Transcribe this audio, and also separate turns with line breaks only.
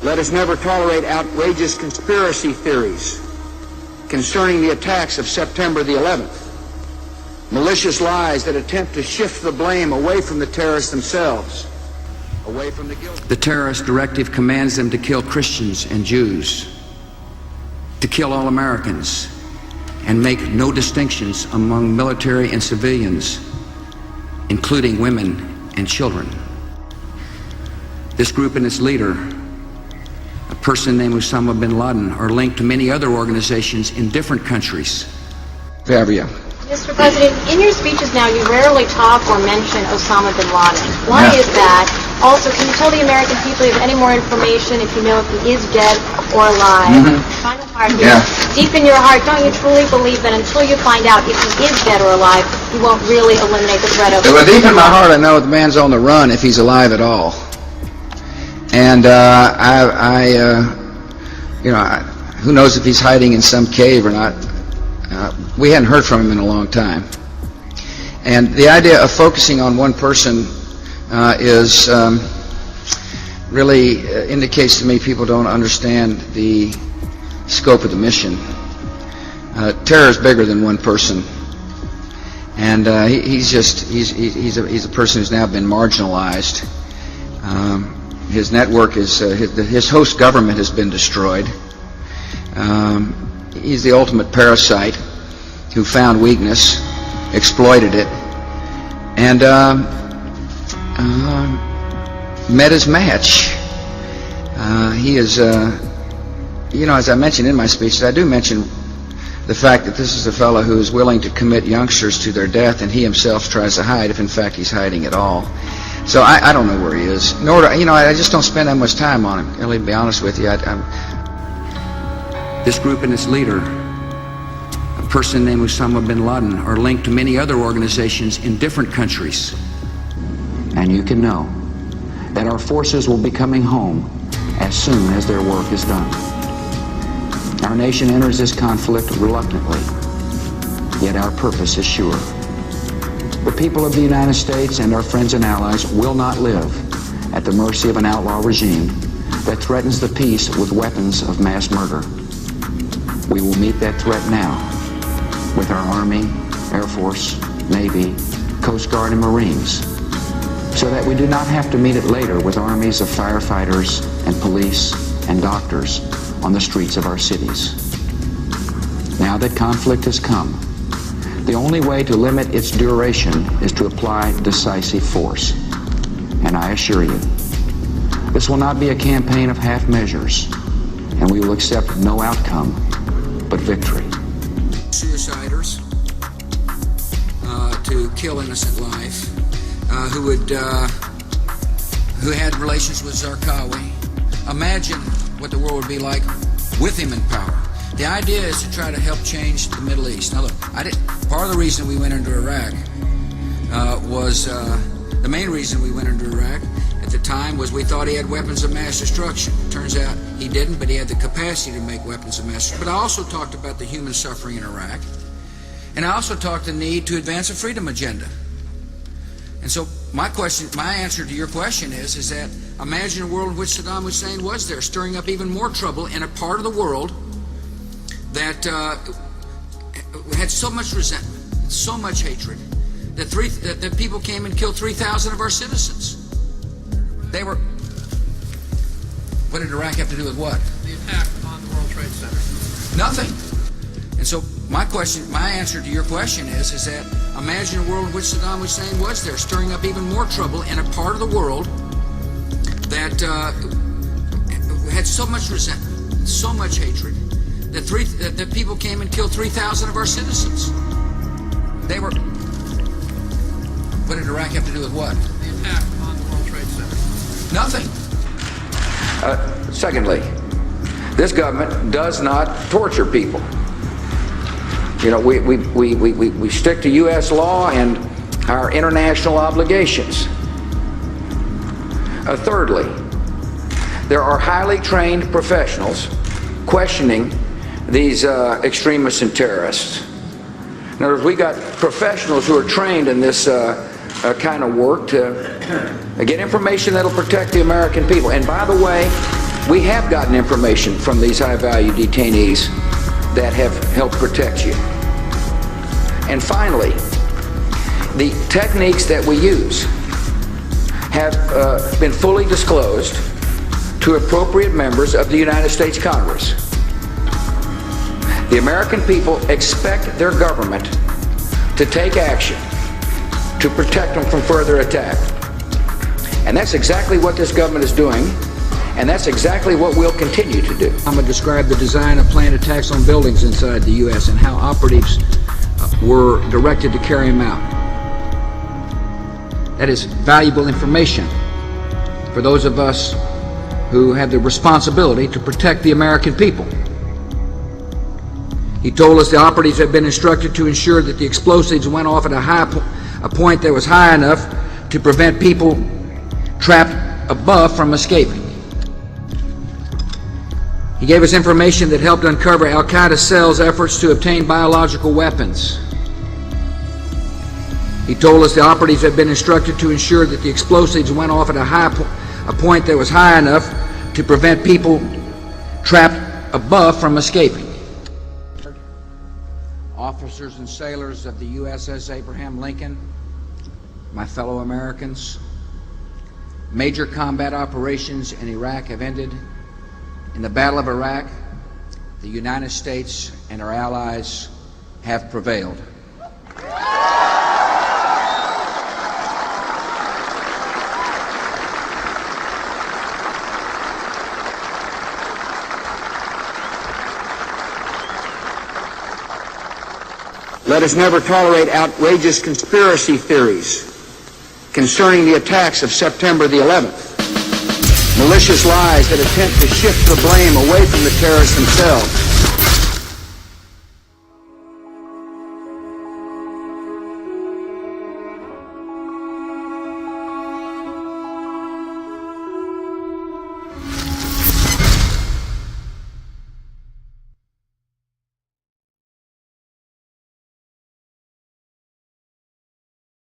Let us never tolerate outrageous conspiracy theories concerning the attacks of September the 11th. Malicious lies that attempt to shift the blame away from the terrorists themselves, away from the guilty.
The terrorist directive commands them to kill Christians and Jews, to kill all Americans, and make no distinctions among military and civilians, including women and children. This group and its leader, a person named Osama bin Laden, are linked to many other organizations in different countries.
Favia.
Mr. President, in your speeches now, you rarely talk or mention Osama bin Laden. Why is that? Also, can you tell the American people if you have any more information, if you know if he is dead or alive? Final part here. Deep in your heart, don't you truly believe that until you find out if he is dead or alive, you won't really eliminate the threat of...
Well, deep in my heart, I know the man's on the run if he's alive at all. And who knows if he's hiding in some cave or not. We hadn't heard from him in a long time. And the idea of focusing on one person is really indicates to me people don't understand the scope of the mission. Terror is bigger than one person. And he's a person who's now been marginalized. His network is, his host government has been destroyed. He's the ultimate parasite who found weakness, exploited it, and met his match. He is, as I mentioned in my speeches, I do mention the fact that this is a fellow who is willing to commit youngsters to their death, and he himself tries to hide, if in fact he's hiding at all. So I don't know where he is. Nor do I just don't spend that much time on him. Really, to be honest with you,
This group and its leader, a person named Osama bin Laden, are linked to many other organizations in different countries. And you can know that our forces will be coming home as soon as their work is done. Our nation enters this conflict reluctantly, yet our purpose is sure. The people of the United States and our friends and allies will not live at the mercy of an outlaw regime that threatens the peace with weapons of mass murder. We will meet that threat now with our Army, Air Force, Navy, Coast Guard, and Marines, so that we do not have to meet it later with armies of firefighters and police and doctors on the streets of our cities. Now that conflict has come, the only way to limit its duration is to apply decisive force. And I assure you, this will not be a campaign of half measures, and we will accept no outcome but victory. Suiciders to kill innocent life, who had relations with Zarqawi. Imagine what the world would be like with him in power. The idea is to try to help change the Middle East. Now look, part of the reason we went into Iraq was the main reason we went into Iraq at the time was we thought he had weapons of mass destruction. Turns out he didn't, but he had the capacity to make weapons of mass destruction. But I also talked about the human suffering in Iraq, and I also talked the need to advance a freedom agenda. And so my answer to your question is that imagine a world in which Saddam Hussein was there, stirring up even more trouble in a part of the world that had so much resentment, so much hatred, that people came and killed 3,000 of our citizens. They were... What did Iraq have to do with what?
The attack on the World Trade Center.
Nothing. And so my answer to your question is that imagine a world in which Saddam Hussein was there, stirring up even more trouble in a part of the world that had so much resentment, so much hatred, that people came and killed 3,000 of our citizens. They were... What did Iraq have to do with what?
The attack on the World Trade Center.
Nothing.
Secondly, this government does not torture people. You know, we stick to U.S. law and our international obligations. Thirdly, there are highly trained professionals questioning these extremists and terrorists. In other words, we got professionals who are trained in this kind of work to get information that'll protect the American people. And by the way, We have gotten information from these high-value detainees that have helped protect you. And finally, the techniques that we use have been fully disclosed to appropriate members of the United States Congress. The American people expect their government to take action to protect them from further attack. And that's exactly what this government is doing, and that's exactly what we'll continue to do.
I'm going to describe the design of planned attacks on buildings inside the U.S. and how operatives were directed to carry them out. That is valuable information for those of us who have the responsibility to protect the American people. He told us the operatives had been instructed to ensure that the explosives went off at a point that was high enough to prevent people trapped above from escaping. He gave us information that helped uncover Al-Qaeda cells' efforts to obtain biological weapons. He told us the operatives had been instructed to ensure that the explosives went off at a point that was high enough to prevent people trapped above from escaping. Officers and sailors of the USS Abraham Lincoln, my fellow Americans, major combat operations in Iraq have ended. In the Battle of Iraq, the United States and our allies have prevailed.
Let us never tolerate outrageous conspiracy theories concerning the attacks of September the 11th, malicious lies that attempt to shift the blame away from the terrorists themselves,